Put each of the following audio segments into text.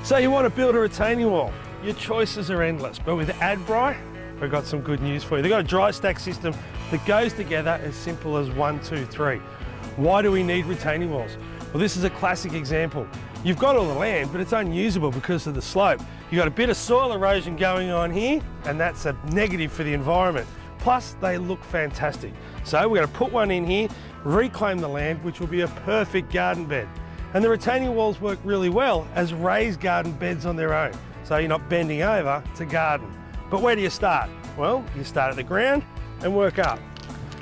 So you want to build a retaining wall. Your choices are endless, but with Adbri, we've got some good news for you. They've got a dry stack system that goes together as simple as 1, 2, 3. Why do we need retaining walls? Well, this is a classic example. You've got all the land, but it's unusable because of the slope. You've got a bit of soil erosion going on here, and that's a negative for the environment. Plus, they look fantastic. So we're going to put one in here, reclaim the land, which will be a perfect garden bed. And the retaining walls work really well as raised garden beds on their own. So you're not bending over to garden. But where do you start? Well, you start at the ground and work up.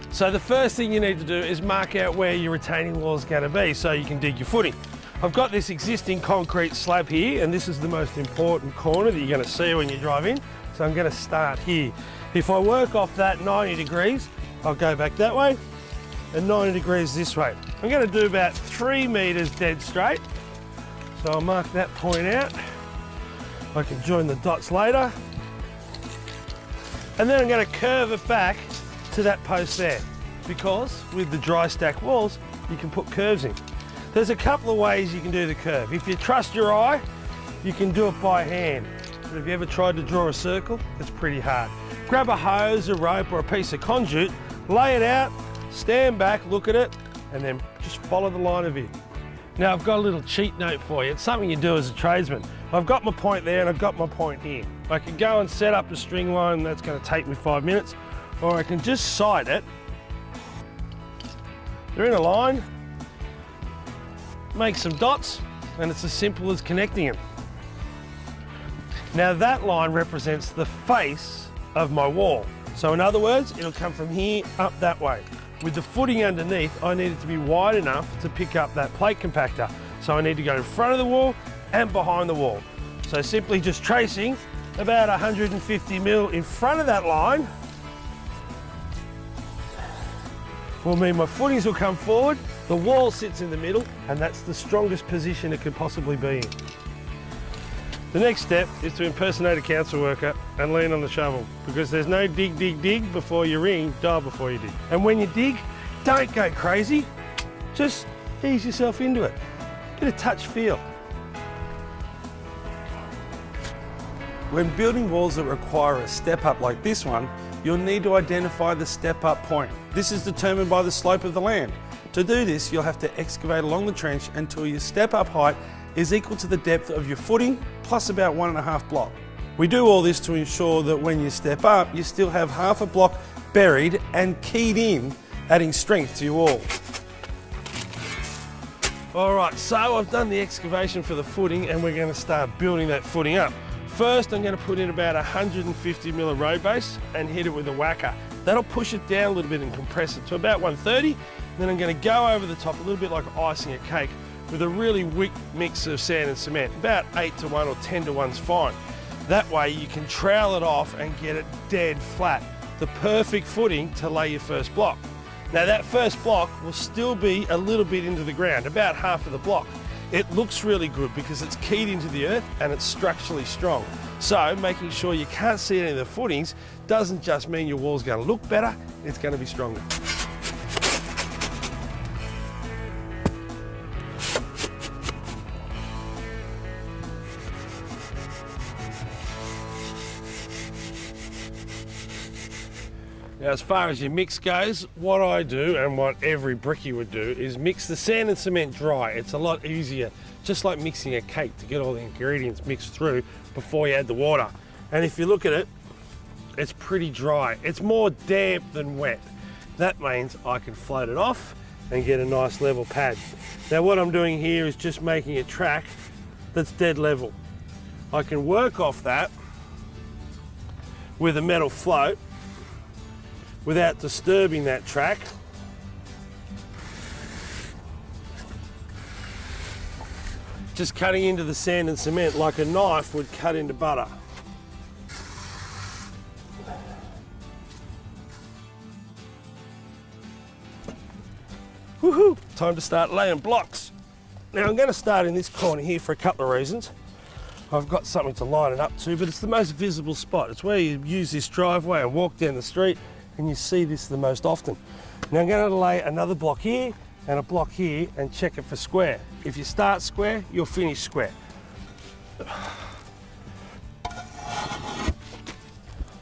So the first thing you need to do is mark out where your retaining wall is going to be so you can dig your footing. I've got this existing concrete slab here, and this is the most important corner that you're going to see when you drive in. So I'm going to start here. If I work off that 90 degrees, I'll go back that way and 90 degrees this way. I'm going to do about 3 meters dead straight. So I'll mark that point out. I can join the dots later. And then I'm going to curve it back to that post there, because with the dry stack walls, you can put curves in. There's a couple of ways you can do the curve. If you trust your eye, you can do it by hand. But have you ever tried to draw a circle? It's pretty hard. Grab a hose, a rope, or a piece of conduit, lay it out, stand back, look at it, and then just follow the line of it. Now I've got a little cheat note for you. It's something you do as a tradesman. I've got my point there and I've got my point here. I can go and set up the string line, that's going to take me 5 minutes, or I can just sight it. They're in a line, make some dots, and it's as simple as connecting them. Now that line represents the face of my wall. So in other words, it'll come from here up that way. With the footing underneath, I need it to be wide enough to pick up that plate compactor. So I need to go in front of the wall and behind the wall. So simply just tracing about 150 mil in front of that line will mean my footings will come forward, the wall sits in the middle, and that's the strongest position it could possibly be in. The next step is to impersonate a council worker and lean on the shovel, because there's no dig, dig, dig before you ring, dive before you dig. And when you dig, don't go crazy, just ease yourself into it. Get a touch feel. When building walls that require a step up like this one, you'll need to identify the step up point. This is determined by the slope of the land. To do this, you'll have to excavate along the trench until your step up height is equal to the depth of your footing plus about 1.5 block. We do all this to ensure that when you step up, you still have half a block buried and keyed in, adding strength to your wall. All right, so I've done the excavation for the footing and we're going to start building that footing up. First, I'm going to put in about 150 mil of road base and hit it with a whacker. That'll push it down a little bit and compress it to about 130. Then I'm going to go over the top a little bit like icing a cake with a really weak mix of sand and cement. About 8 to 1 or 10 to 1's fine. That way you can trowel it off and get it dead flat. The perfect footing to lay your first block. Now that first block will still be a little bit into the ground, about half of the block. It looks really good because it's keyed into the earth and it's structurally strong. So making sure you can't see any of the footings doesn't just mean your wall's going to look better, it's going to be stronger. Now, as far as your mix goes, what I do and what every brickie would do is mix the sand and cement dry. It's a lot easier, just like mixing a cake, to get all the ingredients mixed through before you add the water. And if you look at it, it's pretty dry. It's more damp than wet. That means I can float it off and get a nice level pad. Now what I'm doing here is just making a track that's dead level. I can work off that with a metal float without disturbing that track. Just cutting into the sand and cement like a knife would cut into butter. Woohoo! Time to start laying blocks. Now I'm going to start in this corner here for a couple of reasons. I've got something to line it up to, but it's the most visible spot. It's where you use this driveway and walk down the street, and you see this the most often. Now I'm going to lay another block here and a block here and check it for square. If you start square, you'll finish square.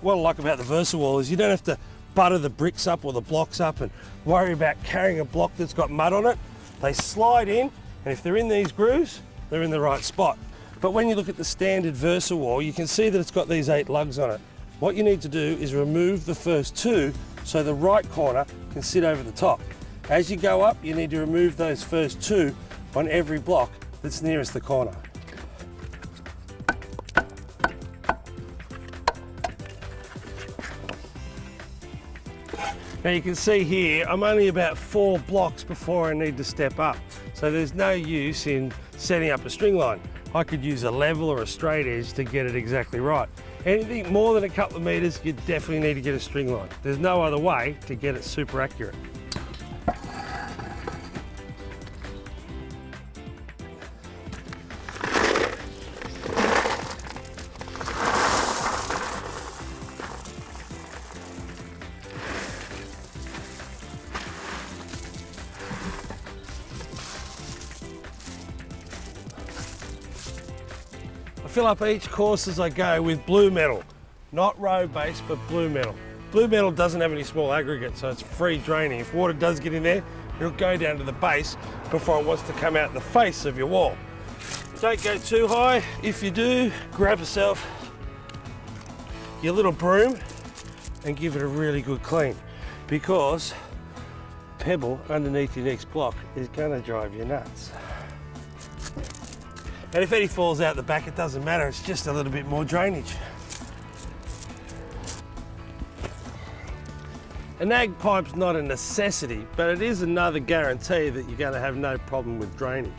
What I like about the Versawall is you don't have to butter the bricks up or the blocks up and worry about carrying a block that's got mud on it. They slide in, and if they're in these grooves, they're in the right spot. But when you look at the standard Versawall, you can see that it's got these 8 lugs on it. What you need to do is remove the first 2 so the right corner can sit over the top. As you go up, you need to remove those first 2 on every block that's nearest the corner. Now you can see here, I'm only about 4 blocks before I need to step up. So there's no use in setting up a string line. I could use a level or a straight edge to get it exactly right. Anything more than a couple of meters, you definitely need to get a string line. There's no other way to get it super accurate. I fill up each course as I go with blue metal, not road base, but blue metal. Blue metal doesn't have any small aggregate, so it's free draining. If water does get in there, it'll go down to the base before it wants to come out the face of your wall. Don't go too high. If you do, grab yourself your little broom and give it a really good clean, because pebble underneath your next block is going to drive you nuts. And if any falls out the back, it doesn't matter, it's just a little bit more drainage. An ag pipe's not a necessity, but it is another guarantee that you're going to have no problem with drainage.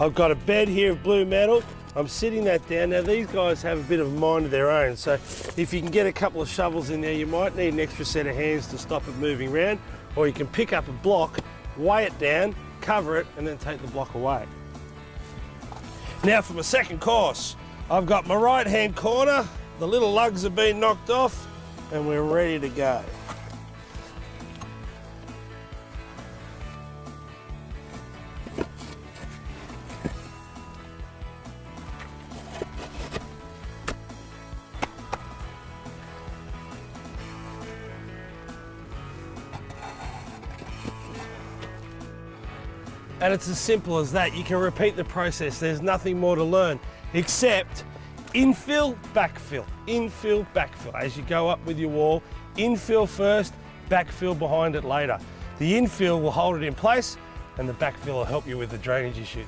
I've got a bed here of blue metal, I'm sitting that down. Now these guys have a bit of a mind of their own, so if you can get a couple of shovels in there, you might need an extra set of hands to stop it moving around, or you can pick up a block, weigh it down, cover it, and then take the block away. Now for my second course, I've got my right hand corner, the little lugs have been knocked off, and we're ready to go. And it's as simple as that. You can repeat the process. There's nothing more to learn except infill, backfill, infill, backfill. As you go up with your wall, infill first, backfill behind it later. The infill will hold it in place and the backfill will help you with the drainage issues.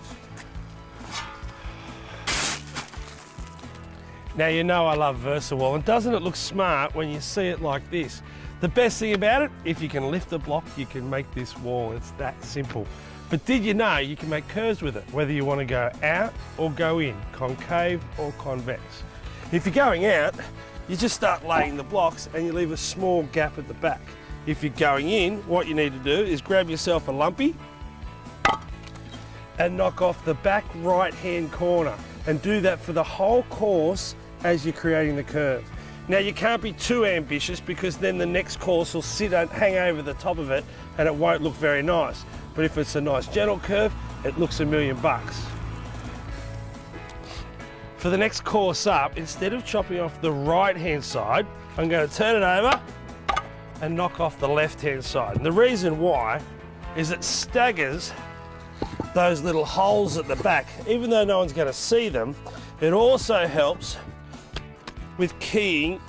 Now you know I love Versawall, and doesn't it look smart when you see it like this? The best thing about it, if you can lift a block, you can make this wall. It's that simple. But did you know you can make curves with it, whether you want to go out or go in, concave or convex. If you're going out, you just start laying the blocks and you leave a small gap at the back. If you're going in, what you need to do is grab yourself a lumpy and knock off the back right-hand corner, and do that for the whole course as you're creating the curve. Now you can't be too ambitious, because then the next course will hang over the top of it and it won't look very nice. But if it's a nice gentle curve, it looks $1 million. For the next course up, instead of chopping off the right-hand side, I'm going to turn it over and knock off the left-hand side. And the reason why is it staggers those little holes at the back. Even though no one's going to see them, it also helps with keying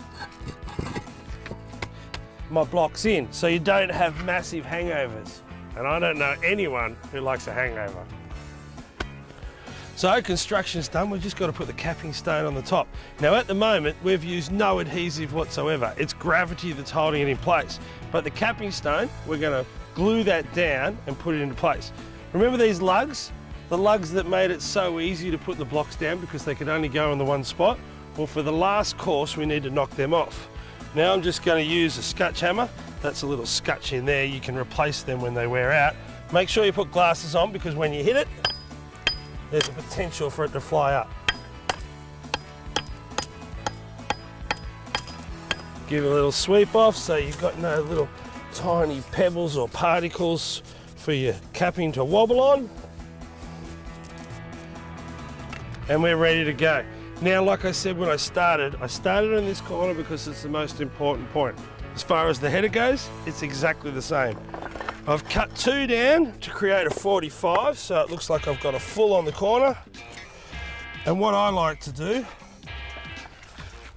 my blocks in, so you don't have massive hangovers. And I don't know anyone who likes a hangover. So construction's done, we've just got to put the capping stone on the top. Now at the moment, we've used no adhesive whatsoever. It's gravity that's holding it in place. But the capping stone, we're going to glue that down and put it into place. Remember these lugs? The lugs that made it so easy to put the blocks down because they could only go in the one spot? Well, for the last course, we need to knock them off. Now I'm just going to use a scutch hammer. That's a little scutch in there. You can replace them when they wear out. Make sure you put glasses on, because when you hit it, there's a potential for it to fly up. Give it a little sweep off so you've got no little tiny pebbles or particles for your capping to wobble on. And we're ready to go. Now, like I said when I started on this corner because it's the most important point. As far as the header goes, it's exactly the same. I've cut 2 down to create a 45, so it looks like I've got a full on the corner. And what I like to do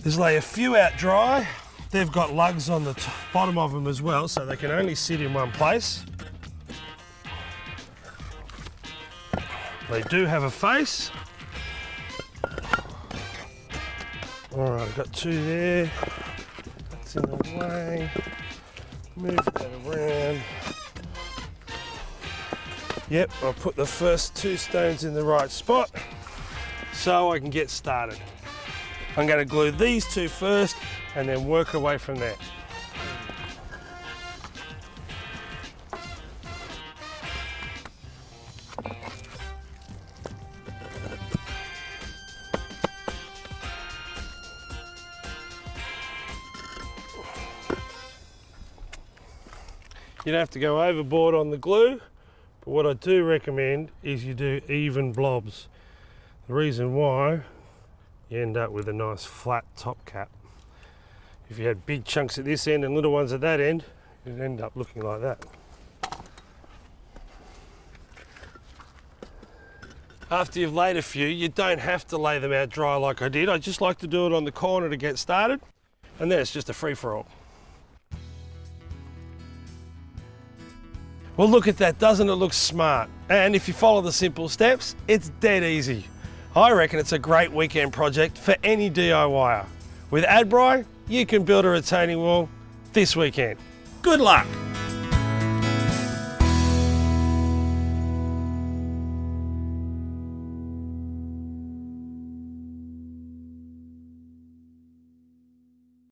is lay a few out dry. They've got lugs on the bottom of them as well, so they can only sit in one place. They do have a face. All right, I've got 2 there. That's in the way. Move that around. Yep, I'll put the first 2 stones in the right spot so I can get started. I'm going to glue these 2 first and then work away from there. You don't have to go overboard on the glue, but what I do recommend is you do even blobs. The reason why, you end up with a nice flat top cap. If you had big chunks at this end and little ones at that end, it'd end up looking like that. After you've laid a few, you don't have to lay them out dry like I did. I just like to do it on the corner to get started, and then it's just a free-for-all. Well, look at that, doesn't it look smart? And if you follow the simple steps, it's dead easy. I reckon it's a great weekend project for any DIYer. With Adbri, you can build a retaining wall this weekend. Good luck!